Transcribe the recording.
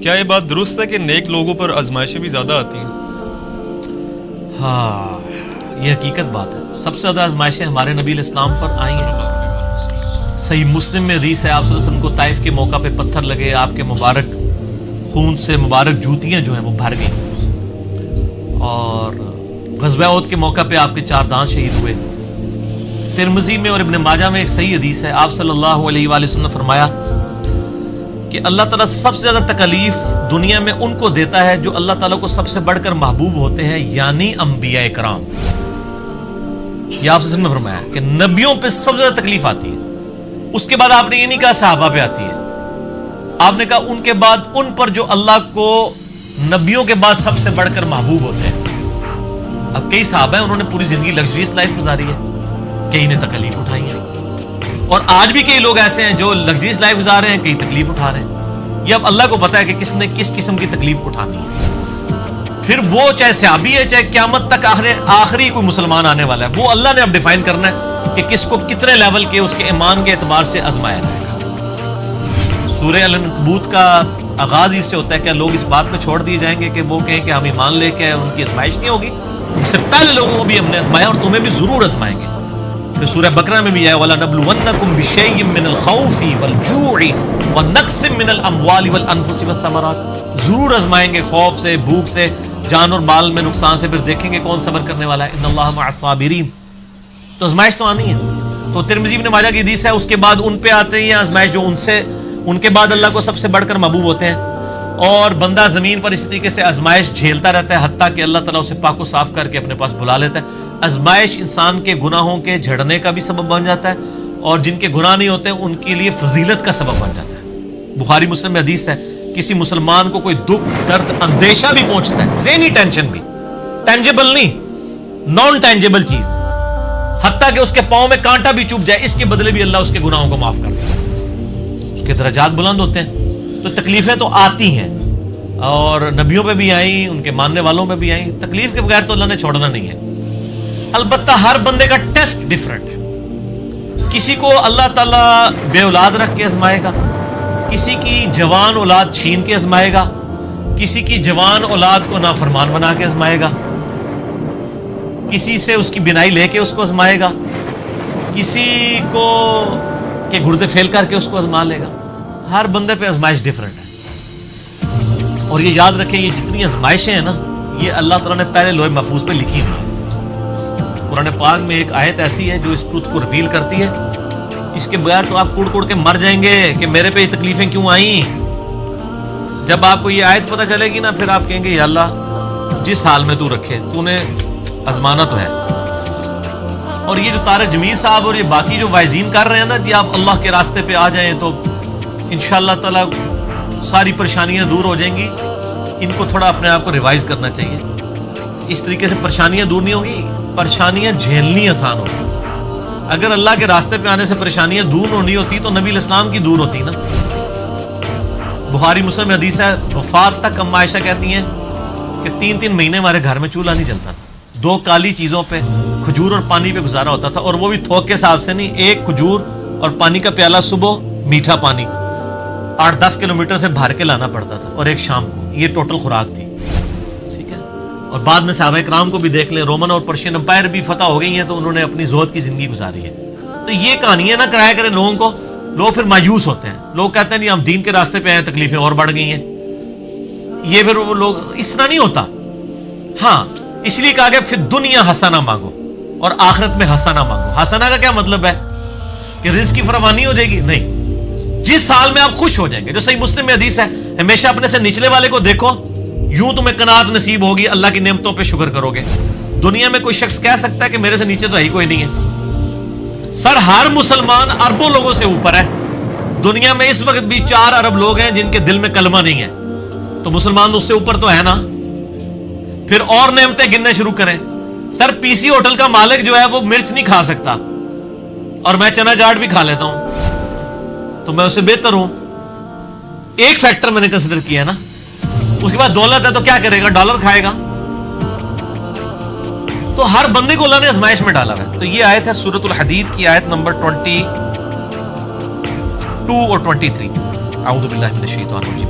کیا یہ بات درست ہے کہ نیک لوگوں پر آزمائشیں بھی زیادہ آتی ہیں؟ ہاں، یہ حقیقت بات ہے. سب سے زیادہ آزمائشیں ہمارے نبی علیہ السلام پر آئی ہیں. صحیح مسلم میں حدیث ہے، آپ صلی اللہ علیہ وسلم کو طائف کے موقع پہ پتھر لگے، آپ کے مبارک خون سے مبارک جوتیاں جو ہیں وہ بھر گئیں، اور غزوہ احد کے موقع پہ آپ کے 4 دانت شہید ہوئے. ترمذی میں اور ابن ماجہ میں ایک صحیح حدیث ہے، آپ صلی اللہ علیہ وآلہ وسلم نے فرمایا کہ اللہ تعالیٰ سب سے زیادہ تکلیف دنیا میں ان کو دیتا ہے جو اللہ تعالیٰ کو سب سے بڑھ کر محبوب ہوتے ہیں، یعنی انبیاء کرام. یہ آپ سے نے فرمایا کہ نبیوں پہ سب سے زیادہ تکلیف آتی ہے. اس کے بعد آپ نے یہ نہیں کہا صحابہ پہ آتی ہے، آپ نے کہا ان کے بعد ان پر جو اللہ کو نبیوں کے بعد سب سے بڑھ کر محبوب ہوتے ہیں. اب کئی صحابہ ہیں، انہوں نے پوری زندگی لگژریس لائف گزاری ہے، کئی نے تکلیف اٹھائی ہے، اور آج بھی کئی لوگ ایسے ہیں جو لگژریس لائف گزار رہے ہیں، کئی تکلیف اٹھا رہے ہیں. یہ اب اللہ کو پتا ہے کہ کس نے کس قسم کی تکلیف اٹھانی ہے. پھر وہ چاہے صحابی ہے، چاہے قیامت تک آخری کوئی مسلمان آنے والا ہے، وہ اللہ نے اب ڈیفائن کرنا ہے کہ کس کو کتنے لیول کے اس کے ایمان کے اعتبار سے آزمایا جائے گا. سورہ العنکبوت کا آغاز اس سے ہوتا ہے کہ لوگ اس بات میں چھوڑ دیے جائیں گے کہ وہ کہیں کہ ہم ایمان لے کے ان کی آزمائش نہیں ہوگی. تم سے پہلے لوگوں کو بھی ہم نے آزمایا اور تمہیں بھی ضرور آزمائیں گے. پھر سورہ بقرہ میں بھی ہے وَلَنَبْلُوَنَّكُمْ بِشَيْءٍ مِّنَ الْخَوْفِ وَالْجُوعِ وَنَقْصٍ مِّنَ الْأَمْوَالِ وَالْأَنفُسِ وَالثَّمَرَاتِ. ضرور آزمائیں گے، خوف سے، بھوک سے، جان اور مال میں نقصان سے. پھر دیکھیں گے کون صبر کرنے والا ہے. ان اللہ مع الصابرین. تو آزمائش تو آنی ہے. تو ترمذی ابن ماجہ کی حدیث ہے، اس کے بعد ان پہ آتے ہیں آزمائش جو ان کے بعد اللہ کو سب سے بڑھ کر محبوب ہوتے ہیں. اور بندہ زمین پر اس طریقے سے آزمائش جھیلتا رہتا ہے حتیٰ کہ اللہ تعالیٰ اسے پاک و صاف کر کے اپنے پاس بلا لیتا ہے. آزمائش انسان کے گناہوں کے جھڑنے کا بھی سبب بن جاتا ہے، اور جن کے گناہ نہیں ہوتے ان کے لیے فضیلت کا سبب بن جاتا ہے. بخاری مسلم میں حدیث ہے، کسی مسلمان کو کوئی دکھ، درد، اندیشہ بھی پہنچتا ہے، ذہنی ٹینشن بھی، ٹینجیبل نہیں، نان ٹینجیبل چیز، حتیٰ کہ اس کے پاؤں میں کانٹا بھی چوب جائے، اس کے بدلے بھی اللہ اس کے گناہوں کو معاف کر دیتا ہے. اس کے درجات بلند ہوتے ہیں. تو تکلیفیں تو آتی ہیں، اور نبیوں پہ بھی آئیں، ان کے ماننے والوں پہ بھی آئیں. تکلیف کے بغیر تو اللہ نے چھوڑنا نہیں ہے. البتہ ہر بندے کا ٹیسٹ ڈیفرنٹ ہے. کسی کو اللہ تعالیٰ بے اولاد رکھ کے آزمائے گا، کسی کی جوان اولاد چھین کے آزمائے گا، کسی کی جوان اولاد کو نافرمان بنا کے آزمائے گا، کسی سے اس کی بینائی لے کے اس کو آزمائے گا، کسی کو کے گردے فیل کر کے اس کو آزما لے گا. ہر بندے پہ آزمائش ڈیفرنٹ ہے. اور یہ یاد رکھیں، یہ جتنی آزمائشیں ہیں نا، یہ اللہ تعالیٰ نے پہلے لوح محفوظ پہ لکھی ہوئی. قرآن پاک میں ایک آیت ایسی ہے جو اس ٹروتھ کو ریویل کرتی ہے. اس کے بغیر تو آپ کڑ کڑ کے مر جائیں گے کہ میرے پہ یہ تکلیفیں کیوں آئیں. جب آپ کو یہ آیت پتہ چلے گی نا، پھر آپ کہیں گے یا اللہ جس حال میں تو رکھے، تو نے آزمانا تو ہے. اور یہ جو طارق جمیل صاحب اور یہ باقی جو وائزین کر رہے ہیں نا کہ آپ اللہ کے راستے پہ آ جائیں، تو انشاءاللہ تعالیٰ ساری پریشانیاں دور ہو جائیں گی. ان کو تھوڑا اپنے آپ کو ریوائز کرنا چاہیے. اس طریقے سے پریشانیاں دور نہیں ہوگی، پریشانیاں جھیلنی آسان ہوگی. اگر اللہ کے راستے پہ آنے سے پریشانیاں دور ہونی ہوتی تو نبی علیہ السلام کی دور ہوتی نا. بخاری مسلم میں حدیث ہے، وفات تک اما عائشہ کہتی ہیں کہ 3 مہینے ہمارے گھر میں چولہا نہیں جلتا تھا. 2 کالی چیزوں پہ، کھجور اور پانی پہ گزارا ہوتا تھا، اور وہ بھی تھوک کے حساب سے نہیں. 1 کھجور اور پانی کا پیالہ صبح، میٹھا پانی 8-10 کلومیٹر سے بھر کے لانا پڑتا تھا، اور 1 شام کو. یہ ٹوٹل خوراک تھی. ٹھیک ہے. اور بعد میں صحابہ کرام کو بھی دیکھ لیں، رومن اور پرشین امپائر بھی فتح ہو گئی ہیں تو انہوں نے اپنی زہد کی زندگی گزاری ہے. تو یہ کہانیاں نہ کرایا کریں لوگوں کو. لوگ پھر مایوس ہوتے ہیں، لوگ کہتے ہیں نہیں ہم دین کے راستے پہ آئے، تکلیفیں اور بڑھ گئی ہیں. یہ پھر وہ لوگ اس طرح نہیں ہوتا. ہاں، اس لیے کہا کہ پھر دنیا حسنہ مانگو اور آخرت میں حسنہ مانگو. حسنہ کا کیا مطلب ہے کہ رزق کی فراوانی ہو جائے گی؟ نہیں، جس حال میں آپ خوش ہو جائیں گے. جو صحیح مسلم میں حدیث ہے، ہمیشہ اپنے سے نچلے والے کو دیکھو، یوں تمہیں قناعت نصیب ہوگی، اللہ کی نعمتوں پہ شکر کرو گے. دنیا میں کوئی شخص کہہ سکتا ہے کہ میرے سے نیچے تو ہی کوئی نہیں ہے؟ سر ہر مسلمان اربوں لوگوں سے اوپر ہے. دنیا میں اس وقت بھی 4 ارب لوگ ہیں جن کے دل میں کلمہ نہیں ہے، تو مسلمان اس سے اوپر تو ہے نا. پھر اور نعمتیں گننے شروع کریں. سر پی سی ہوٹل کا مالک جو ہے وہ مرچ نہیں کھا سکتا، اور میں چنا چاٹ بھی کھا لیتا ہوں، تو میں اس سے بہتر ہوں. ایک فیکٹر میں نے کنسیڈر کیا ہے نا. اس کے بعد دولت ہے تو کیا کرے گا؟ ڈالر کھائے گا. تو ہر بندے کو اللہ نے آزمائش میں ڈالا ہے. تو یہ آیت ہے سورۃ الحدید کی آیت نمبر 22 اور 23. اعوذ باللہ من الشیطان الرجیم.